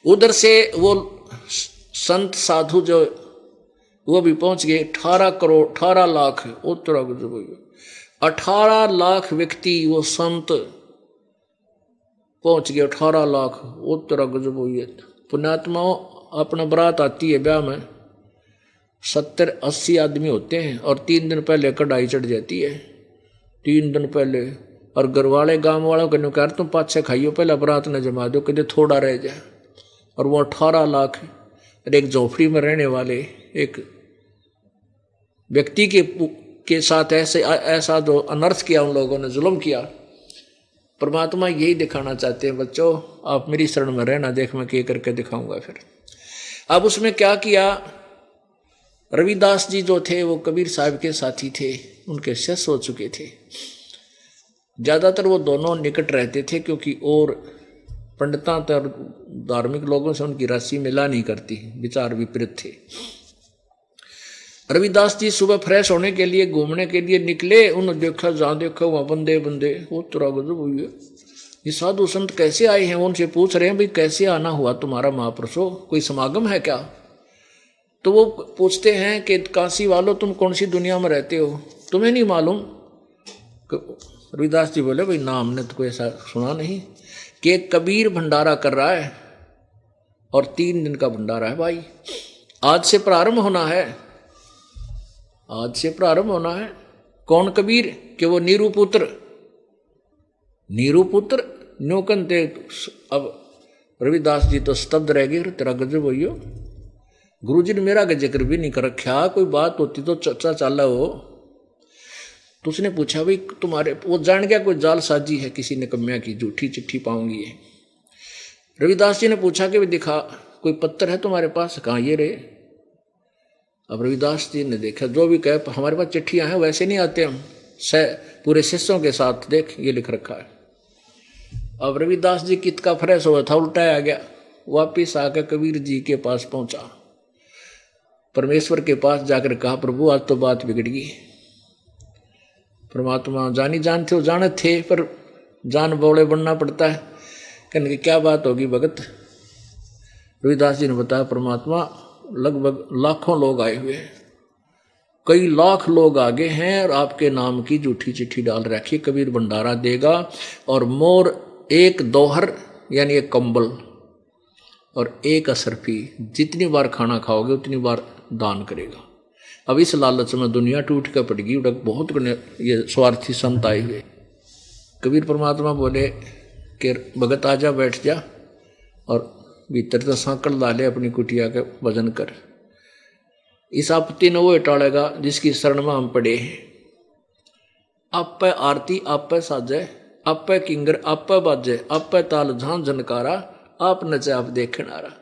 उधर से वो संत साधु जो वो भी पहुंच गए 18 करोड़ 18 लाख, 18 लाख व्यक्ति वो संत पहुंच गए 18 लाख। वो तरह गजब हुई है। पुण्यात्माओं अपना बारात आती है ब्याह में 70-80 आदमी होते हैं और 3 दिन पहले कढ़ाई चढ़ जाती है, 3 दिन पहले। और घर वाले गाँव वालों को कह तुम 5-6 खाइयो पहले बारात न जमा दो, कहते थोड़ा रह जाए। और वो 18 लाख और एक झोपड़ी में रहने वाले एक व्यक्ति के साथ ऐसा जो अनर्थ किया उन लोगों ने, जुल्म किया। परमात्मा यही दिखाना चाहते हैं, बच्चों आप मेरी शरण में रहना, देख मैं क्या करके दिखाऊंगा। फिर अब उसमें क्या किया, रविदास जी जो थे वो कबीर साहब के साथी थे, उनके शिष्य हो चुके थे। ज़्यादातर वो दोनों निकट रहते थे क्योंकि और पंडितां और धार्मिक लोगों से उनकी राशि मिला नहीं करती, विचार विपरीत थे। रविदास जी सुबह फ्रेश होने के लिए घूमने के लिए निकले। उन्होंने देखा, जहाँ देखा वहाँ बंदे बंदे। वो तुरा गजब हुई है, ये साधु संत कैसे आए हैं। उनसे पूछ रहे हैं भाई कैसे आना हुआ तुम्हारा महापुरुषों, कोई समागम है क्या। तो वो पूछते हैं कि काशी वालों तुम कौन सी दुनिया में रहते हो, तुम्हें नहीं मालूम। रविदास जी बोले भाई ना हमने तो कोई ऐसा सुना नहीं। कि कबीर भंडारा कर रहा है और 3 दिन का भंडारा है भाई, आज से प्रारंभ होना है, आज से प्रारंभ होना है। कौन कबीर, कि वो नीरूपुत्र, नीरूपुत्र न्योकनते। अब रविदास जी तो स्तब्ध रह गए, तेरा गजब होइयो, गुरु जी ने मेरा जिक्र भी नहीं कर रखा, कोई बात होती तो चर्चा चाला हो। तो उसने पूछा भाई तुम्हारे, वो जान गया कोई जालसाजी है किसी ने कम्या की, झूठी चिट्ठी पाऊंगी है। रविदास जी ने पूछा कि भाई दिखा कोई पत्थर है तुम्हारे पास, कहाँ ये रे। अब रविदास जी ने देखा, जो भी कहे हमारे पास चिट्ठियां हैं वैसे नहीं आते हम, पूरे शिष्यों के साथ, देख ये लिख रखा है। अब रविदास जी कित का फ्रेश हुआ था, उल्टा आ गया, वापिस आकर कबीर जी के पास पहुंचा। परमेश्वर के पास जाकर कहा प्रभु आज तो बात बिगड़ गई। परमात्मा जानी जानते हो, जाने थे पर जान बौले बनना पड़ता है। कहने की क्या बात होगी भगत। रविदास जी ने बताया परमात्मा लगभग लाखों लोग आए हुए हैं, कई लाख लोग आगे हैं और आपके नाम की झूठी चिट्ठी डाल रखी, कबीर भंडारा देगा और मोर 1 दोहर यानी 1 कंबल और 1 असरफी, जितनी बार खाना खाओगे उतनी बार दान करेगा। अब इस लालच में दुनिया टूट कर पड़ गई, बहुत ये स्वार्थी संत आए हुए। कबीर परमात्मा बोले कि भगत आजा बैठ जा और भीतर तो सांकड़ डाले अपनी कुटिया के वजन कर। इस आपत्ति ने वो टालेगा जिसकी शरण में हम पड़े हैं। आप पे आरती आप पे साजे, आप पे किंगर आप पे बाजे, आप पे ताल झांझ झनकारा, आप नचे आप देखने आ रहा।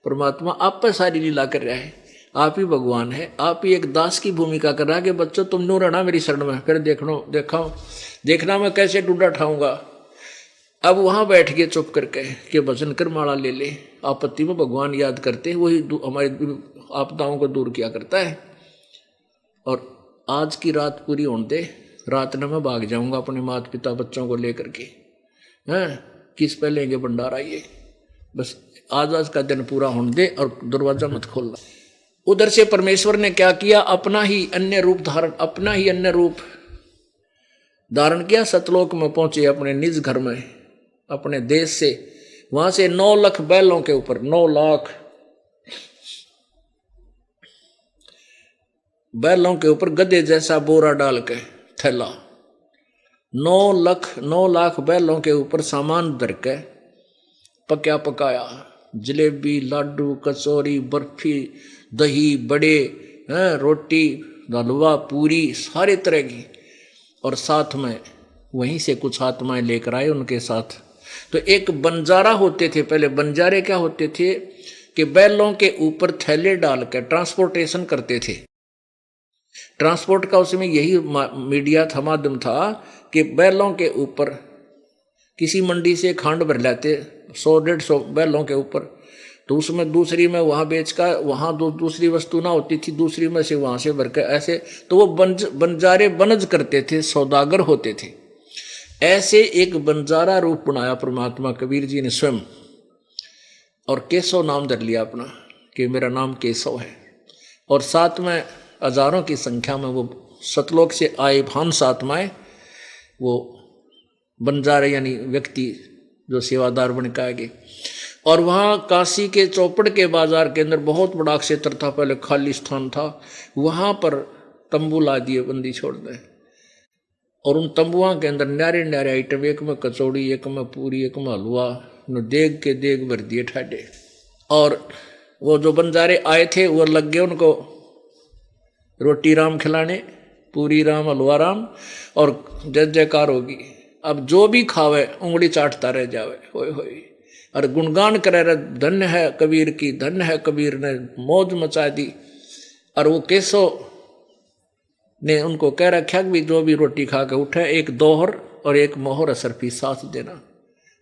परमात्मा आप पे सारी लीला कर रहा है, आप ही भगवान है, आप ही एक दास की भूमिका कर रहा है कि बच्चों तुम नो रहना मेरी शरण में, फिर देखना मैं कैसे डूडा ठाऊंगा। अब वहां बैठ गए चुप करके कि भजन कर माला ले ले। आपत्ति में भगवान याद करते हैं, वही हमारी आपदाओं को दूर किया करता है। और आज की रात पूरी होने दे, रात में मैं भाग जाऊंगा अपने माता पिता बच्चों को लेकर के, हैं किस पे लेंगे भंडारा, ये बस आज का दिन पूरा होने दे और दरवाजा मत खोलना। उधर से परमेश्वर ने क्या किया, अपना ही अन्य रूप धारण किया। सतलोक में पहुंचे अपने निज घर में, अपने देश से। वहां से 9 लाख बैलों के ऊपर, 9 लाख बैलों के ऊपर गधे जैसा बोरा डाल के थैला, 9 लाख बैलों के ऊपर सामान धर के पकाया पकाया, जलेबी लाडू कचौरी बर्फी दही बड़े, रोटी हलवा पूरी सारे तरह की। और साथ में वहीं से कुछ आत्माएं लेकर आए उनके साथ। तो एक बंजारा होते थे पहले। बंजारे क्या होते थे कि बैलों के ऊपर थैले डाल कर ट्रांसपोर्टेशन करते थे। ट्रांसपोर्ट का उसमें यही मीडिया था, माध्यम था कि बैलों के ऊपर किसी मंडी से खांड भर लाते 100-150 बैलों के ऊपर, तो उसमें दूसरी में वहाँ बेचकर वहाँ दूसरी वस्तु ना होती थी, दूसरी में से वहाँ से भर कर ऐसे। तो वो बंजारे बनज करते थे, सौदागर होते थे। ऐसे एक बंजारा रूप बनाया परमात्मा कबीर जी ने स्वयं। और केशव नाम धर लिया अपना कि मेरा नाम केशव है। और साथ में हजारों की संख्या में वो सतलोक से आए भांस आत्माएं, वो बंजारे यानी व्यक्ति जो सेवादार बन के आएंगे। और वहाँ काशी के चौपड़ के बाजार के अंदर बहुत बड़ा क्षेत्र था, पहले खाली स्थान था, वहाँ पर तंबू ला दिए बंदी छोड़ दें। और उन तंबुओं के अंदर न्यारे न्यारे आइटम, एक में कचौड़ी, एक में पूरी, एक में हलवा, देग के देग भर दिए ठाडे। और वो जो बंजारे आए थे वो लग गए उनको रोटी राम खिलाने, पूरी राम, हलवा राम, और जय जयकार होगी। अब जो भी खावे उंगली चाटता रह जावे, होए होए, और गुणगान करे रहे, धन्य है कबीर की, धन्य है कबीर ने मौज मचा दी। और वो केशव ने उनको कह रखा कि जो भी रोटी खा के उठे, एक दोहर और एक मोहर असरफी साथ देना।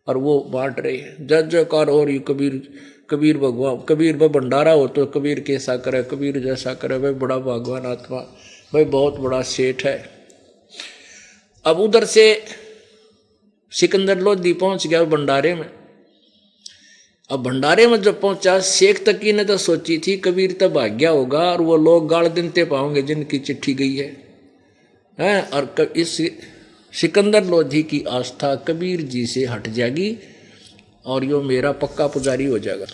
और वो बांट रहे हैं, जय जयकार हो रही कबीर, कबीर भगवान, कबीर व भंडारा हो तो कबीर कैसा करे, कबीर जैसा करे, भाई बड़ा भगवान आत्मा, भाई बहुत बड़ा सेठ है। अब उधर से सिकंदर लोधी पहुंच गया भंडारे में। अब भंडारे में जब पहुंचा, शेख तकी ने तो सोची थी कबीर तो भाग्या होगा और वो लोग गाड़ देते पाओगे जिनकी चिट्ठी गई है। और इस सिकंदर लोधी की आस्था कबीर जी से हट जाएगी और यो मेरा पक्का पुजारी हो जाएगा।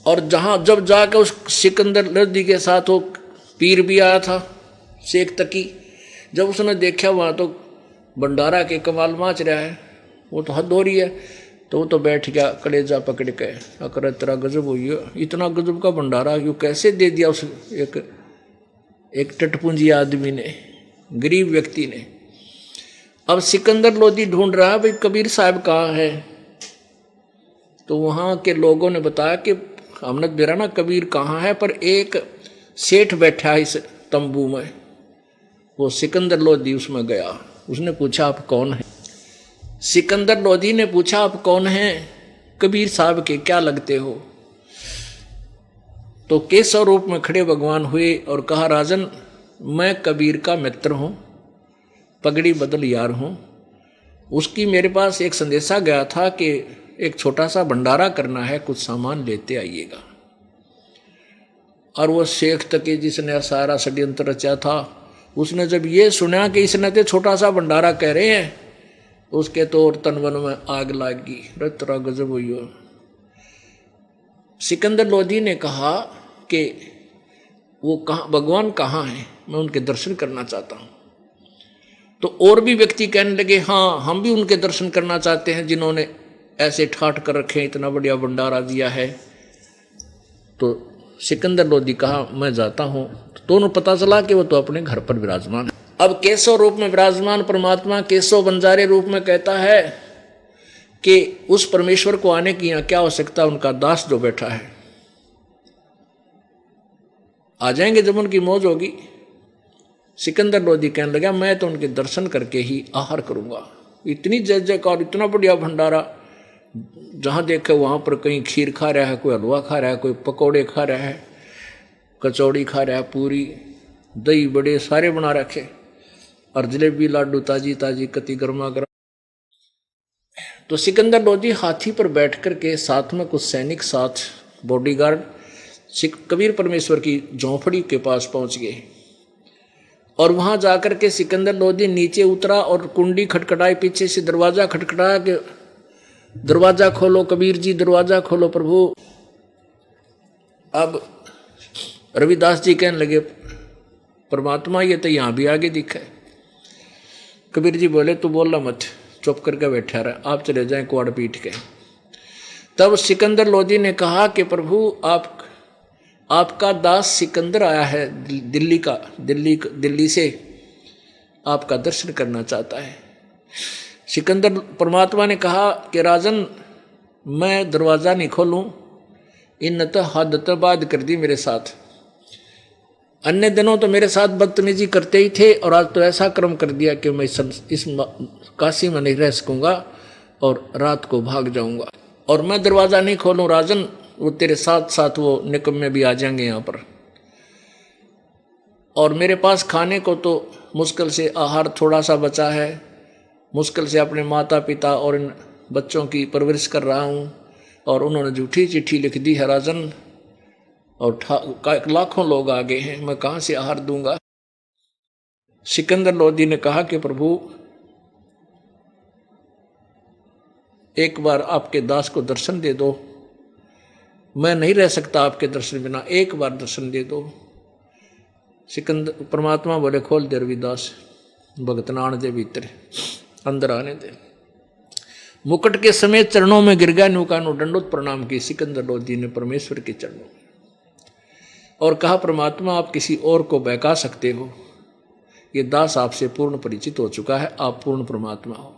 और जहां जब जाकर उस सिकंदर लोधी के साथ वो पीर भी आया था शेख तकी, जब उसने देखा वहां तो भंडारा के कमाल माच रहा है, वो तो हद हो रही है, तो वो तो बैठ गया कलेजा पकड़ के, अकर तेरा गजब हुई है, इतना गजब का भंडारा यू कैसे दे दिया उस एक टटपुंजी आदमी ने, गरीब व्यक्ति ने। अब सिकंदर लोधी ढूंढ रहा है भाई कबीर साहब कहाँ है। तो वहाँ के लोगों ने बताया कि हमने बेरा ना कबीर कहाँ है, पर एक सेठ बैठा है इस तंबू में। वो सिकंदर लोधी उसमें गया, उसने पूछा आप कौन है। सिकंदर लोधी ने पूछा आप कौन हैं, कबीर साहब के क्या लगते हो। तो केशव रूप में खड़े भगवान हुए और कहा राजन मैं कबीर का मित्र हूं, पगड़ी बदल यार हूं। उसकी मेरे पास एक संदेशा गया था कि एक छोटा सा भंडारा करना है, कुछ सामान लेते आइएगा। और वो शेख तकी जिसने सारा षड्यंत्र रचा था, उसने जब ये सुना कि इसने तो छोटा सा भंडारा कह रहे हैं, उसके तो और तन मन में आग लागी, रतरा गजब हुई हो। सिकंदर लोधी ने कहा कि वो कहाँ भगवान कहाँ हैं, मैं उनके दर्शन करना चाहता हूँ। तो और भी व्यक्ति कहने लगे हाँ हम भी उनके दर्शन करना चाहते हैं जिन्होंने ऐसे ठाट कर रखे, इतना बढ़िया भंडारा दिया है। तो सिकंदर लोधी कहा मैं जाता हूँ। तो दोनों पता चला कि वो तो अपने घर पर विराजमान है। अब केशव रूप में विराजमान परमात्मा केशव बंजारे रूप में कहता है कि उस परमेश्वर को आने की यहाँ क्या आवश्यकता, उनका दास जो बैठा है आ जाएंगे जब उनकी मौज होगी। सिकंदर लोधी कहने लगा मैं तो उनके दर्शन करके ही आहार करूंगा। इतनी जय जयकार, इतना बढ़िया भंडारा, जहां देखे वहां पर कहीं खीर खा रहा है, कोई हलवा खा रहा है, कोई पकौड़े खा रहा है, कचौड़ी खा रहा है, पूरी दही बड़े सारे बना रखे, और जलेबी लाडू ताजी ताजी कति गर्मा गर्म। तो सिकंदर लोधी हाथी पर बैठ कर के साथ में कुछ सैनिक साथ बॉडीगार्ड कबीर परमेश्वर की झोंपड़ी के पास पहुंच गए। और वहां जाकर के सिकंदर लोधी नीचे उतरा और कुंडी खटखटाई, पीछे से दरवाजा खटखटाया कि दरवाजा खोलो कबीर जी, दरवाजा खोलो प्रभु। अब रविदास जी कहने लगे परमात्मा ये तो यहां भी आगे दिखा है। कबीर जी बोले तू बोलना मत, चुप करके बैठा रहा, आप चले जाएं कुआड़ पीट के। तब सिकंदर लोधी ने कहा कि प्रभु आपका दास सिकंदर आया है दिल्ली से, आपका दर्शन करना चाहता है। सिकंदर परमात्मा ने कहा कि राजन मैं दरवाज़ा नहीं खोलूं, इन तो हद तो बात कर दी मेरे साथ। अन्य दिनों तो मेरे साथ बदतमीजी करते ही थे और आज तो ऐसा कर्म कर दिया कि मैं इस काशी में नहीं रह सकूंगा और रात को भाग जाऊंगा। और मैं दरवाज़ा नहीं खोलूं राजन, वो तेरे साथ साथ वो निकम्मे भी आ जाएंगे यहाँ पर। और मेरे पास खाने को तो मुश्किल से आहार थोड़ा सा बचा है, मुश्किल से अपने माता पिता और इन बच्चों की परवरिश कर रहा हूँ। और उन्होंने झूठी चिट्ठी लिख दी है राजन, और लाखों लोग आ गए हैं, मैं कहाँ से आहार दूंगा। सिकंदर लोधी ने कहा कि प्रभु एक बार आपके दास को दर्शन दे दो, मैं नहीं रह सकता आपके दर्शन बिना, एक बार दर्शन दे दो। सिकंदर परमात्मा बोले खोल दे रविदास, भगत नान दे भीतर, अंदर आने दे। मुकुट के समेत चरणों में गिर गया, नुका नु दंडोत प्रणाम की सिकंदर लोधी ने परमेश्वर के चरणों में, और कहा परमात्मा आप किसी और को बहका सकते हो, ये दास आपसे पूर्ण परिचित हो चुका है, आप पूर्ण परमात्मा हो।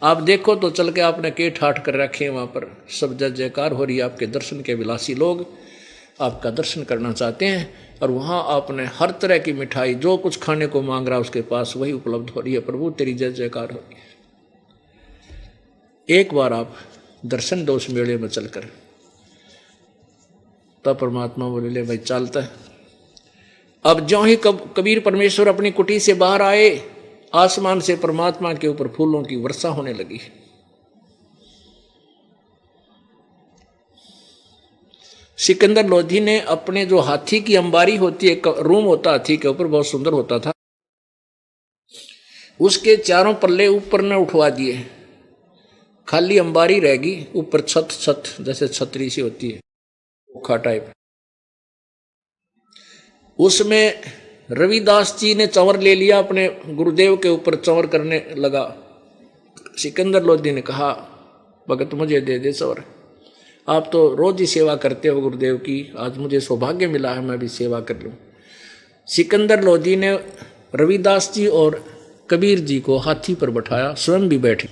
आप देखो तो चल के आपने के ठाठ कर रखे हैं, वहाँ पर सब जय जयकार हो रही है, आपके दर्शन के विलासी लोग आपका दर्शन करना चाहते हैं, और वहाँ आपने हर तरह की मिठाई जो कुछ खाने को मांग रहा है उसके पास वही उपलब्ध हो रही है। प्रभु तेरी जय जयकार हो रही है, एक बार आप दर्शन दो उस मेले में चलकर। तब परमात्मा बोले ले भाई चलता है। अब ज्यों ही कबीर परमेश्वर अपनी कुटी से बाहर आए, आसमान से परमात्मा के ऊपर फूलों की वर्षा होने लगी। सिकंदर लोधी ने अपने जो हाथी की अंबारी होती है, रूम होता हाथी के ऊपर, बहुत सुंदर होता था, उसके चारों पल्ले ऊपर न उठवा दिए, खाली अंबारी रहेगी, ऊपर छत जैसे छतरी सी होती है ओखा टाइप, उसमें रविदास जी ने चंवर ले लिया, अपने गुरुदेव के ऊपर चंवर करने लगा। सिकंदर लोधी ने कहा भगत मुझे दे दे चंवर, आप तो रोज ही सेवा करते हो गुरुदेव की, आज मुझे सौभाग्य मिला है मैं भी सेवा कर लूं। सिकंदर लोधी ने रविदास जी और कबीर जी को हाथी पर बैठाया, स्वयं भी बैठे,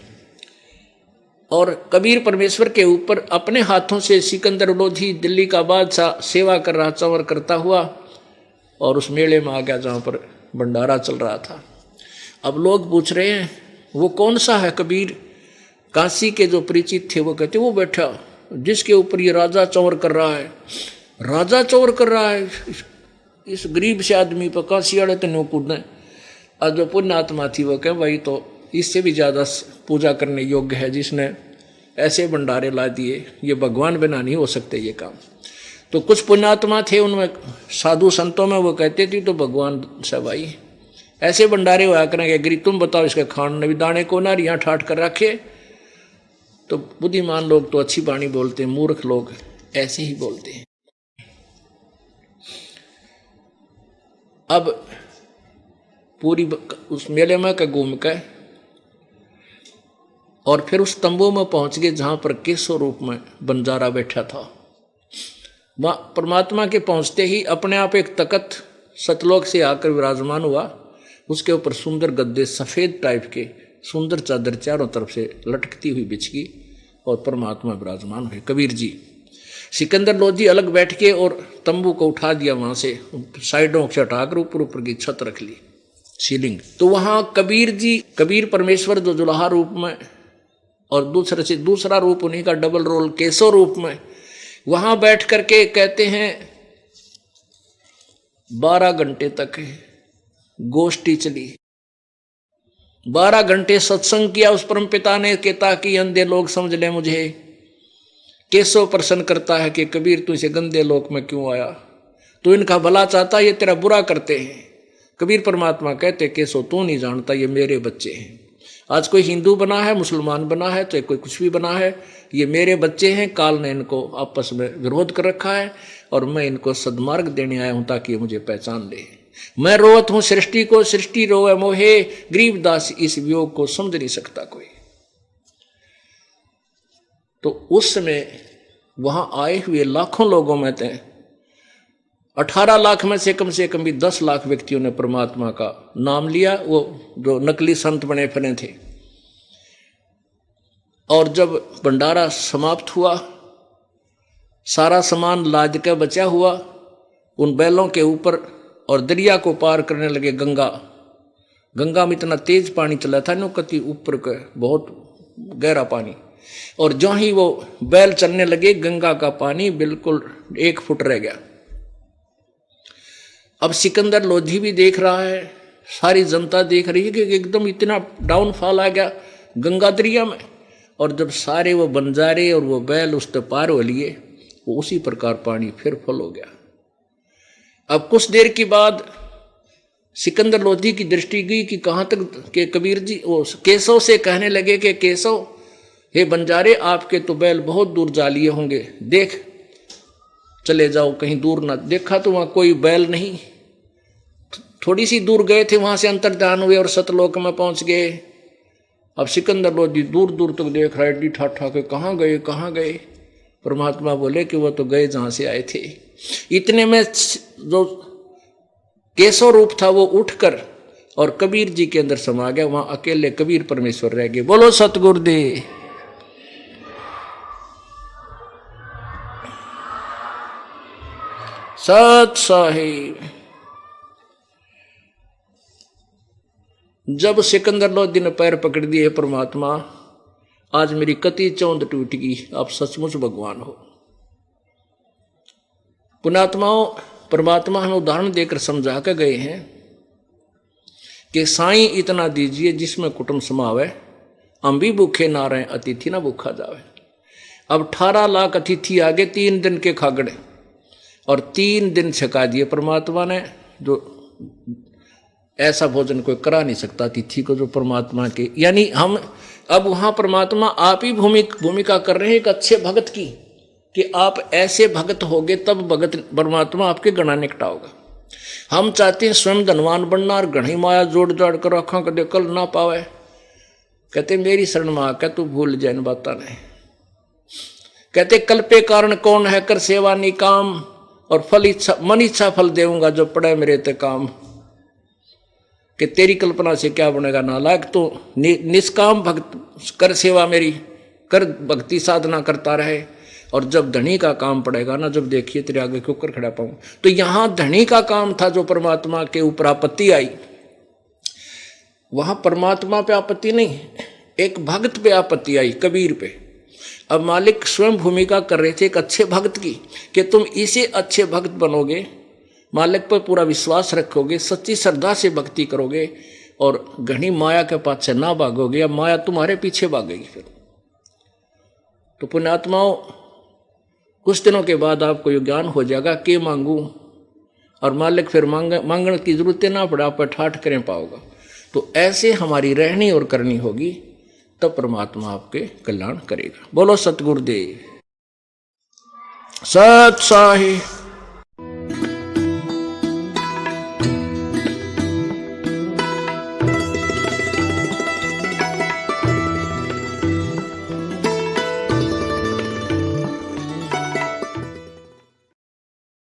और कबीर परमेश्वर के ऊपर अपने हाथों से सिकंदर लोधी दिल्ली का बादशाह सेवा कर रहा, चंवर करता हुआ, और उस मेले में आ गया जहाँ पर भंडारा चल रहा था। अब लोग पूछ रहे हैं वो कौन सा है कबीर? काशी के जो परिचित थे वो कहते वो बैठा जिसके ऊपर ये राजा चंवर कर रहा है, राजा चंवर कर रहा है, इस गरीब से आदमी पर काशी वाले तो नो कूदे। और जो पुण्य आत्मा थी वो कहे भाई तो इससे भी ज़्यादा पूजा करने योग्य है जिसने ऐसे भंडारे ला दिए, ये भगवान बिना नहीं हो सकते ये काम। तो कुछ पुण्यात्मा थे उनमें साधु संतों में, वो कहते थे तो भगवान से भाई ऐसे भंडारे हुआ करेंगे, गिरी तुम बताओ इसके खान नवी दाने को ना यहाँ ठाठ कर रखे। तो बुद्धिमान लोग तो अच्छी वाणी बोलते हैं, मूर्ख लोग ऐसे ही बोलते हैं। अब पूरी उस मेले में का घूम के और फिर उस तंबू में पहुंच गए जहां पर केशव रूप में बंजारा बैठा था। वहाँ परमात्मा के पहुंचते ही अपने आप एक तख्त सतलोक से आकर विराजमान हुआ, उसके ऊपर सुंदर गद्दे सफ़ेद टाइप के, सुंदर चादर चारों तरफ से लटकती हुई बिछ गई, और परमात्मा विराजमान हुए कबीर जी। सिकंदर लोधी अलग बैठ के और तंबू को उठा दिया, वहाँ से साइडों से हटाकर ऊपर की छत रख ली, सीलिंग। तो वहाँ कबीर जी, कबीर परमेश्वर जो जुलाहा रूप में, और दूसरा रूप उन्हीं का डबल रोल केशव रूप में, वहां बैठ करके कहते हैं 12 घंटे तक गोष्ठी चली, 12 घंटे सत्संग किया उस परम पिता ने कि ताकि अंधे लोग समझ ले मुझे केशव प्रसन्न करता है कि कबीर तू इसे गंदे लोक में क्यों आया, तो इनका भला चाहता, ये तेरा बुरा करते हैं। कबीर परमात्मा कहते केशव तू नहीं जानता ये मेरे बच्चे हैं। आज कोई हिंदू बना है, मुसलमान बना है, तो कोई कुछ भी बना है, ये मेरे बच्चे हैं। काल ने इनको आपस में विरोध कर रखा है और मैं इनको सद्मार्ग देने आया हूं ताकि ये मुझे पहचान ले। मैं रोवत हूं सृष्टि को, सृष्टि रोवे मोहे, गरीबदास इस वियोग को समझ नहीं सकता कोई। तो उस समय वहां आए हुए लाखों लोगों में थे 18 लाख में से कम भी 10 लाख व्यक्तियों ने परमात्मा का नाम लिया, वो जो नकली संत बने फिरे थे। और जब भंडारा समाप्त हुआ, सारा सामान लाद के बचा हुआ उन बैलों के ऊपर, और दरिया को पार करने लगे गंगा में इतना तेज पानी चला था नो कति ऊपर का बहुत गहरा पानी, और जो ही वो बैल चलने लगे गंगा का पानी बिल्कुल 1 फुट रह गया। अब सिकंदर लोधी भी देख रहा है, सारी जनता देख रही है कि एकदम इतना डाउनफॉल आ गया गंगा दरिया में। और जब सारे वो बंजारे और वो बैल उस पार हो लिए, वो उसी प्रकार पानी फिर फुल हो गया। अब कुछ देर के बाद सिकंदर लोधी की दृष्टि गई कि कहाँ तक के कबीर जी वो केशव से कहने लगे कि केशव, हे बंजारे, आपके तो बैल बहुत दूर जा लिए होंगे, देख चले जाओ कहीं दूर ना। देखा तो वहाँ कोई बैल नहीं। थोड़ी सी दूर गए थे, वहाँ से अंतर्ध्यान हुए और सतलोक में पहुँच गए। अब सिकंदर लोधी दूर दूर तक देख रहा है, डी ठाठा के कहाँ गए कहाँ गए। परमात्मा बोले कि वो तो गए जहाँ से आए थे। इतने में जो केशव रूप था वो उठकर और कबीर जी के अंदर समा गया। वहां अकेले कबीर परमेश्वर रह गए। बोलो सतगुरुदेव। सत साहिब। जब सिकंदर लोधी ने पैर पकड़ दिए, परमात्मा आज मेरी कति चौंध टूट गई, आप सचमुच भगवान हो। पुण्यात्माओं, परमात्मा हमें उदाहरण देकर समझा के गए हैं कि साईं इतना दीजिए जिसमें कुटुंब समावे, हम भी भूखे ना रहे, अतिथि ना भूखा जावे। अब 18 लाख अतिथि आगे 3 दिन के खागड़े और 3 दिन छका दिए परमात्मा ने। जो ऐसा भोजन कोई करा नहीं सकता अतिथि को जो परमात्मा के, यानी हम अब वहां परमात्मा आप ही भूमिका कर रहे हैं एक अच्छे भगत की, कि आप ऐसे भगत होगे तब भगत परमात्मा आपके गणा निकटाओगा। हम चाहते हैं स्वयं धनवान बनना और घनी माया जोड़ जाड़ कर आँखों कदे कल ना पावे। कहते मेरी शरण में आकर तू भूल जाए इन बात नहीं। कहते कल पे कारण कौन है, कर सेवा निकाम, और फल इच्छा मन इच्छा फल देऊंगा जो पड़े मेरे ते काम। कि तेरी कल्पना से क्या बनेगा नालायक, तो निष्काम भक्त कर सेवा मेरी, कर भक्ति साधना करता रहे, और जब धनी का काम पड़ेगा ना, जब देखिए तेरे आगे क्यों कर खड़ा पाऊं। तो यहां धनी का काम था जो परमात्मा के ऊपर आपत्ति आई, वहां परमात्मा पे आपत्ति नहीं, एक भक्त पे आपत्ति आई, कबीर पे। अब मालिक स्वयं भूमिका कर रहे थे एक अच्छे भक्त की, कि तुम इसे अच्छे भक्त बनोगे, मालिक पर पूरा विश्वास रखोगे, सच्ची श्रद्धा से भक्ति करोगे, और घनी माया के पाछे ना भागोगे, या माया तुम्हारे पीछे भागेगी। फिर तो पुण्यात्माओं, कुछ दिनों के बाद आपको ये ज्ञान हो जाएगा कि मांगू, और मालिक फिर मांगने की जरूरत ना पड़े, आप पर ठाठ करें पाओगा। तो ऐसे हमारी रहनी और करनी होगी, तब परमात्मा आपके कल्याण करेगा। बोलो सतगुरुदेव। सत साहिब।